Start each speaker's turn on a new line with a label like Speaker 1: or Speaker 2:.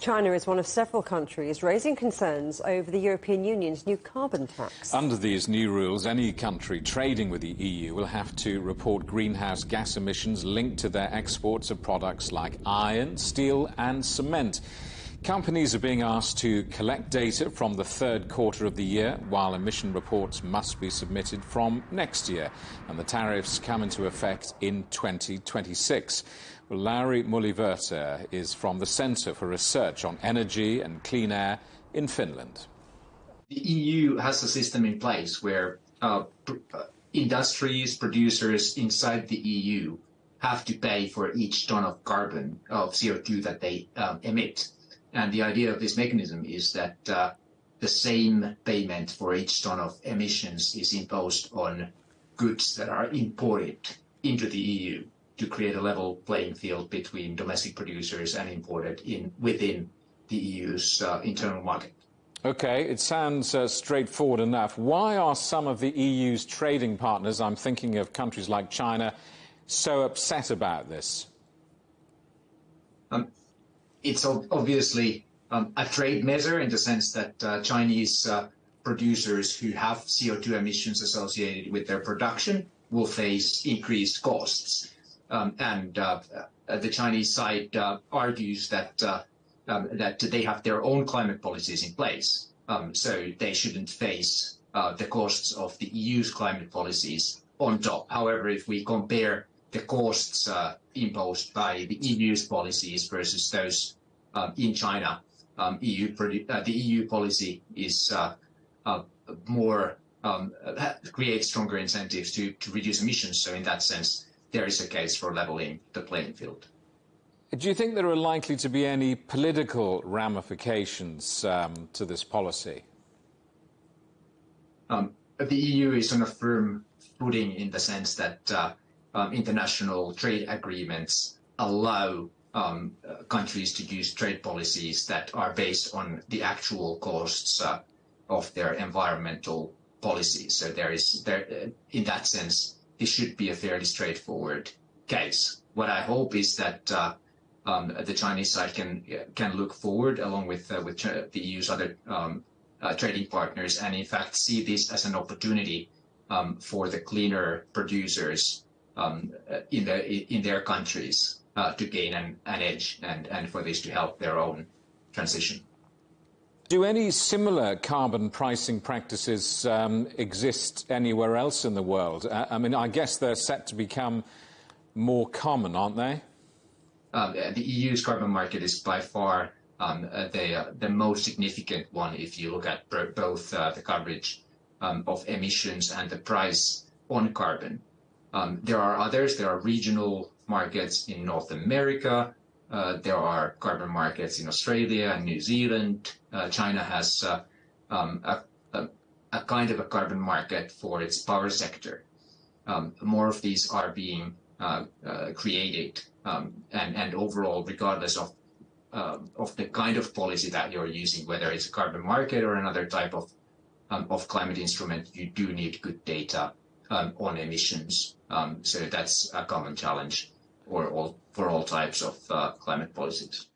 Speaker 1: China is one of several countries raising concerns over the European Union's new carbon tax.
Speaker 2: Under these new rules, any country trading with the EU will have to report greenhouse gas emissions linked to their exports of products like iron, steel and cement. Companies are being asked to collect data from the third quarter of the year, while emission reports must be submitted from next year. And the tariffs come into effect in 2026. Well, Lauri Myllyvirta is from the Centre for Research on Energy and Clean Air in Finland.
Speaker 3: The EU has a system in place where industries, producers inside the EU have to pay for each ton of carbon, of CO2 that they emit. And the idea of this mechanism is that the same payment for each ton of emissions is imposed on goods that are imported into the EU to create a level playing field between domestic producers and imported within the EU's internal market.
Speaker 2: OK, it sounds straightforward enough. Why are some of the EU's trading partners, I'm thinking of countries like China, so upset about this?
Speaker 3: It's obviously a trade measure in the sense that Chinese producers who have CO2 emissions associated with their production will face increased costs. And the Chinese side argues that they have their own climate policies in place, so they shouldn't face the costs of the EU's climate policies on top. However, if we compare the costs imposed by the EU's policies versus those in China, the EU policy is creates stronger incentives to reduce emissions. So in that sense, there is a case for leveling the playing field.
Speaker 2: Do you think there are likely to be any political ramifications to this policy?
Speaker 3: The EU is on a firm footing in the sense that international trade agreements allow countries to use trade policies that are based on the actual costs of their environmental policies. So in that sense, this should be a fairly straightforward case. What I hope is that the Chinese side can look forward along with the EU's other trading partners and in fact see this as an opportunity for the cleaner producers in their countries to gain an edge and for this to help their own transition.
Speaker 2: Do any similar carbon pricing practices exist anywhere else in the world? I mean, I guess they're set to become more common, aren't they?
Speaker 3: The EU's carbon market is by far the most significant one if you look at both the coverage of emissions and the price on carbon. There are others. There are regional markets in North America. There are carbon markets in Australia and New Zealand. China has a kind of a carbon market for its power sector. More of these are being created, and overall, regardless of the kind of policy that you're using, whether it's a carbon market or another type of climate instrument, you do need good data on emissions. So that's a common challenge for all types of climate policies.